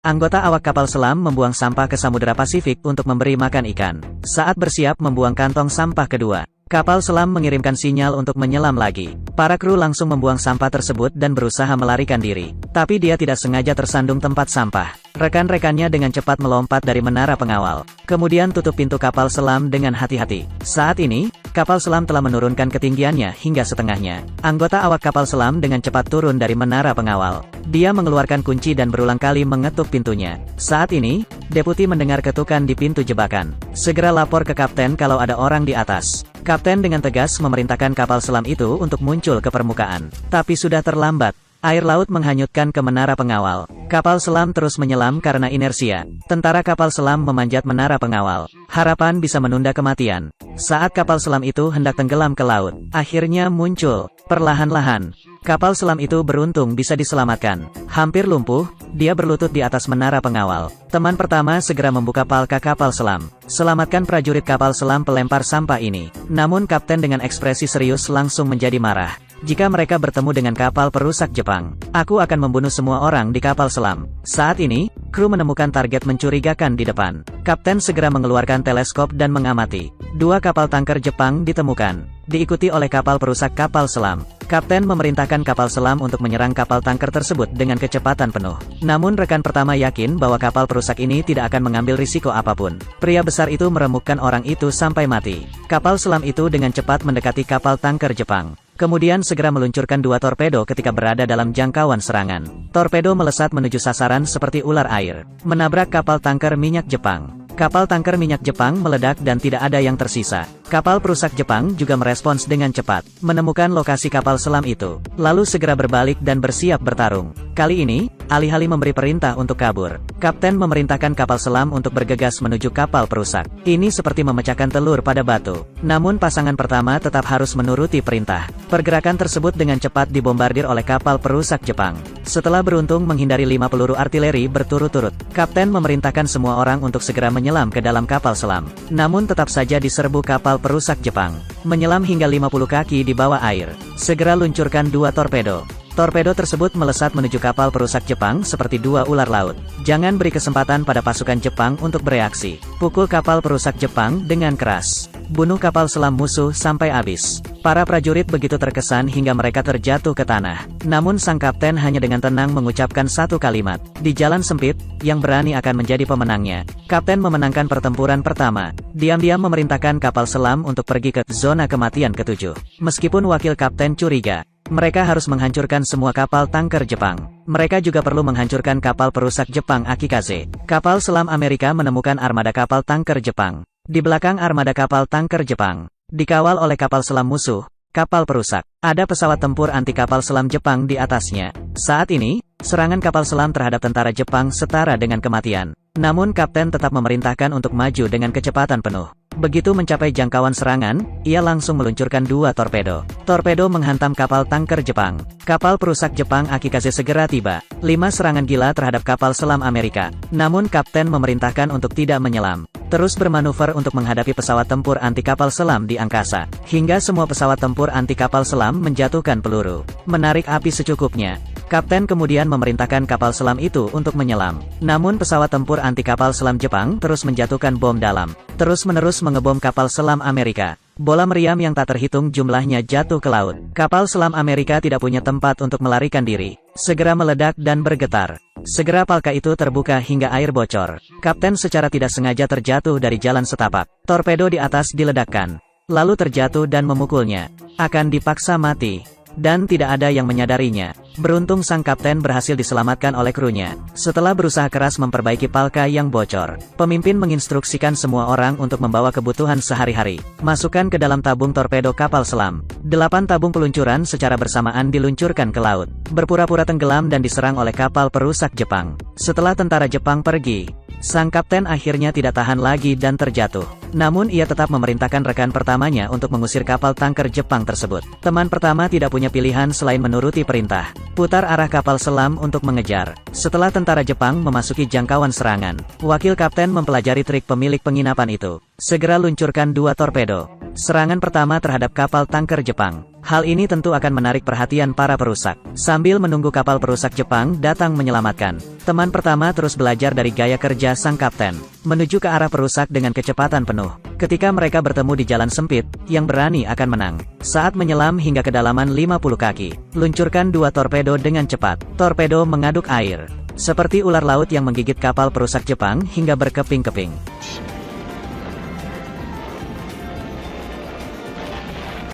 Anggota awak kapal selam membuang sampah ke Samudera Pasifik untuk memberi makan ikan. Saat bersiap membuang kantong sampah kedua, kapal selam mengirimkan sinyal untuk menyelam lagi. Para kru langsung membuang sampah tersebut dan berusaha melarikan diri. Tapi dia tidak sengaja tersandung tempat sampah. Rekan-rekannya dengan cepat melompat dari menara pengawal. Kemudian tutup pintu kapal selam dengan hati-hati. Saat ini, kapal selam telah menurunkan ketinggiannya hingga setengahnya. Anggota awak kapal selam dengan cepat turun dari menara pengawal. Dia mengeluarkan kunci dan berulang kali mengetuk pintunya. Saat ini, deputi mendengar ketukan di pintu jebakan. Segera lapor ke kapten kalau ada orang di atas. Kapten dengan tegas memerintahkan kapal selam itu untuk muncul ke permukaan. Tapi sudah terlambat. Air laut menghanyutkan ke menara pengawal. Kapal selam terus menyelam karena inersia. Tentara kapal selam memanjat menara pengawal. Harapan bisa menunda kematian. Saat kapal selam itu hendak tenggelam ke laut, akhirnya muncul. Perlahan-lahan, kapal selam itu beruntung bisa diselamatkan. Hampir lumpuh, dia berlutut di atas menara pengawal. Teman pertama segera membuka palka kapal selam. Selamatkan prajurit kapal selam pelempar sampah ini. Namun kapten dengan ekspresi serius langsung menjadi marah. Jika mereka bertemu dengan kapal perusak Jepang, aku akan membunuh semua orang di kapal selam. Saat ini, kru menemukan target mencurigakan di depan. Kapten segera mengeluarkan teleskop dan mengamati. Dua kapal tanker Jepang ditemukan, diikuti oleh kapal perusak kapal selam. Kapten memerintahkan kapal selam untuk menyerang kapal tanker tersebut dengan kecepatan penuh. Namun rekan pertama yakin bahwa kapal perusak ini tidak akan mengambil risiko apapun. Pria besar itu meremukkan orang itu sampai mati. Kapal selam itu dengan cepat mendekati kapal tanker Jepang. Kemudian segera meluncurkan dua torpedo ketika berada dalam jangkauan serangan. Torpedo melesat menuju sasaran seperti ular air, menabrak kapal tanker minyak Jepang. Kapal tanker minyak Jepang meledak dan tidak ada yang tersisa. Kapal perusak Jepang juga merespons dengan cepat, menemukan lokasi kapal selam itu, lalu segera berbalik dan bersiap bertarung. Kali ini, alih-alih memberi perintah untuk kabur, kapten memerintahkan kapal selam untuk bergegas menuju kapal perusak. Ini seperti memecahkan telur pada batu. Namun pasangan pertama tetap harus menuruti perintah. Pergerakan tersebut dengan cepat dibombardir oleh kapal perusak Jepang. Setelah beruntung menghindari 5 peluru artileri berturut-turut, kapten memerintahkan semua orang untuk segera menyelam ke dalam kapal selam. Namun tetap saja diserbu kapal perusak Jepang. Menyelam hingga 50 kaki di bawah air. Segera luncurkan dua torpedo. Torpedo tersebut melesat menuju kapal perusak Jepang seperti dua ular laut. Jangan beri kesempatan pada pasukan Jepang untuk bereaksi. Pukul kapal perusak Jepang dengan keras. Bunuh kapal selam musuh sampai habis. Para prajurit begitu terkesan hingga mereka terjatuh ke tanah. Namun sang kapten hanya dengan tenang mengucapkan satu kalimat. Di jalan sempit, yang berani akan menjadi pemenangnya. Kapten memenangkan pertempuran pertama. Diam-diam memerintahkan kapal selam untuk pergi ke zona kematian ke-7. Meskipun wakil kapten curiga, mereka harus menghancurkan semua kapal tanker Jepang. Mereka juga perlu menghancurkan kapal perusak Jepang Akikaze. Kapal selam Amerika menemukan armada kapal tanker Jepang. Di belakang armada kapal tanker Jepang, dikawal oleh kapal selam musuh, kapal perusak. Ada pesawat tempur anti kapal selam Jepang di atasnya. Saat ini, serangan kapal selam terhadap tentara Jepang setara dengan kematian. Namun kapten tetap memerintahkan untuk maju dengan kecepatan penuh. Begitu mencapai jangkauan serangan, ia langsung meluncurkan dua torpedo. Torpedo menghantam kapal tanker Jepang. Kapal perusak Jepang Akikaze segera tiba. 5 serangan gila terhadap kapal selam Amerika. Namun kapten memerintahkan untuk tidak menyelam. Terus bermanuver untuk menghadapi pesawat tempur anti kapal selam di angkasa. Hingga semua pesawat tempur anti kapal selam menjatuhkan peluru. Menarik api secukupnya. Kapten kemudian memerintahkan kapal selam itu untuk menyelam. Namun pesawat tempur anti kapal selam Jepang terus menjatuhkan bom dalam. Terus-menerus mengebom kapal selam Amerika. Bola meriam yang tak terhitung jumlahnya jatuh ke laut. Kapal selam Amerika tidak punya tempat untuk melarikan diri. Segera meledak dan bergetar. Segera palka itu terbuka hingga air bocor. Kapten secara tidak sengaja terjatuh dari jalan setapak. Torpedo di atas diledakkan. Lalu terjatuh dan memukulnya. Akan dipaksa mati. Dan tidak ada yang menyadarinya. Beruntung sang kapten berhasil diselamatkan oleh krunya. Setelah berusaha keras memperbaiki palka yang bocor, pemimpin menginstruksikan semua orang untuk membawa kebutuhan sehari-hari. Masukkan ke dalam tabung torpedo kapal selam. 8 tabung peluncuran secara bersamaan diluncurkan ke laut. Berpura-pura tenggelam dan diserang oleh kapal perusak Jepang. Setelah tentara Jepang pergi, sang kapten akhirnya tidak tahan lagi dan terjatuh. Namun ia tetap memerintahkan rekan pertamanya untuk mengusir kapal tanker Jepang tersebut. Teman pertama tidak punya pilihan selain menuruti perintah. Putar arah kapal selam untuk mengejar. Setelah tentara Jepang memasuki jangkauan serangan, wakil kapten mempelajari trik pemilik penginapan itu. Segera luncurkan dua torpedo. Serangan pertama terhadap kapal tanker Jepang. Hal ini tentu akan menarik perhatian para perusak. Sambil menunggu kapal perusak Jepang datang menyelamatkan, teman pertama terus belajar dari gaya kerja sang kapten, menuju ke arah perusak dengan kecepatan penuh. Ketika mereka bertemu di jalan sempit, yang berani akan menang. Saat menyelam hingga kedalaman 50 kaki, luncurkan 2 torpedo dengan cepat. Torpedo mengaduk air, seperti ular laut yang menggigit kapal perusak Jepang hingga berkeping-keping.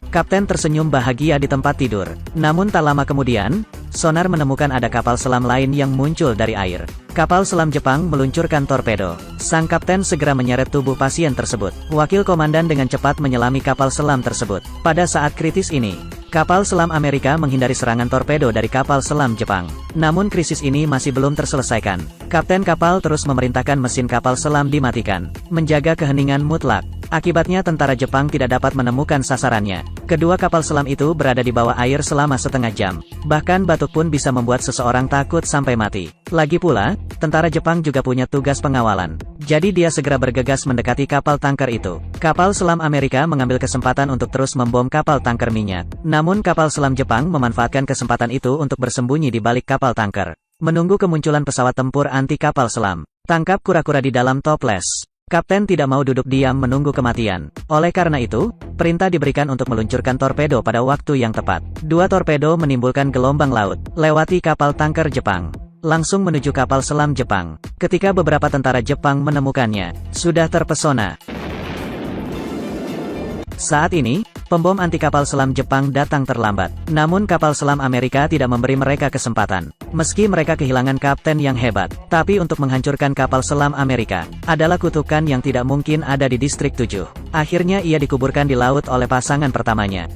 Kapten tersenyum bahagia di tempat tidur. Namun tak lama kemudian, sonar menemukan ada kapal selam lain yang muncul dari air. Kapal selam Jepang meluncurkan torpedo. Sang kapten segera menyeret tubuh pasien tersebut. Wakil komandan dengan cepat menyelami kapal selam tersebut. Pada saat kritis ini, kapal selam Amerika menghindari serangan torpedo dari kapal selam Jepang. Namun krisis ini masih belum terselesaikan. Kapten kapal terus memerintahkan mesin kapal selam dimatikan, menjaga keheningan mutlak. Akibatnya tentara Jepang tidak dapat menemukan sasarannya. Kedua kapal selam itu berada di bawah air selama setengah jam. Bahkan batuk pun bisa membuat seseorang takut sampai mati. Lagi pula, tentara Jepang juga punya tugas pengawalan. Jadi dia segera bergegas mendekati kapal tanker itu. Kapal selam Amerika mengambil kesempatan untuk terus membom kapal tanker minyak. Namun kapal selam Jepang memanfaatkan kesempatan itu untuk bersembunyi di balik kapal tanker, menunggu kemunculan pesawat tempur anti kapal selam. Tangkap kura-kura di dalam toples. Kapten tidak mau duduk diam menunggu kematian. Oleh karena itu, perintah diberikan untuk meluncurkan torpedo pada waktu yang tepat. 2 torpedo menimbulkan gelombang laut, lewati kapal tanker Jepang, langsung menuju kapal selam Jepang. Ketika beberapa tentara Jepang menemukannya, sudah terpesona. Saat ini, pembom anti kapal selam Jepang datang terlambat. Namun kapal selam Amerika tidak memberi mereka kesempatan. Meski mereka kehilangan kapten yang hebat, tapi untuk menghancurkan kapal selam Amerika adalah kutukan yang tidak mungkin ada di distrik 7. Akhirnya ia dikuburkan di laut oleh pasangan pertamanya.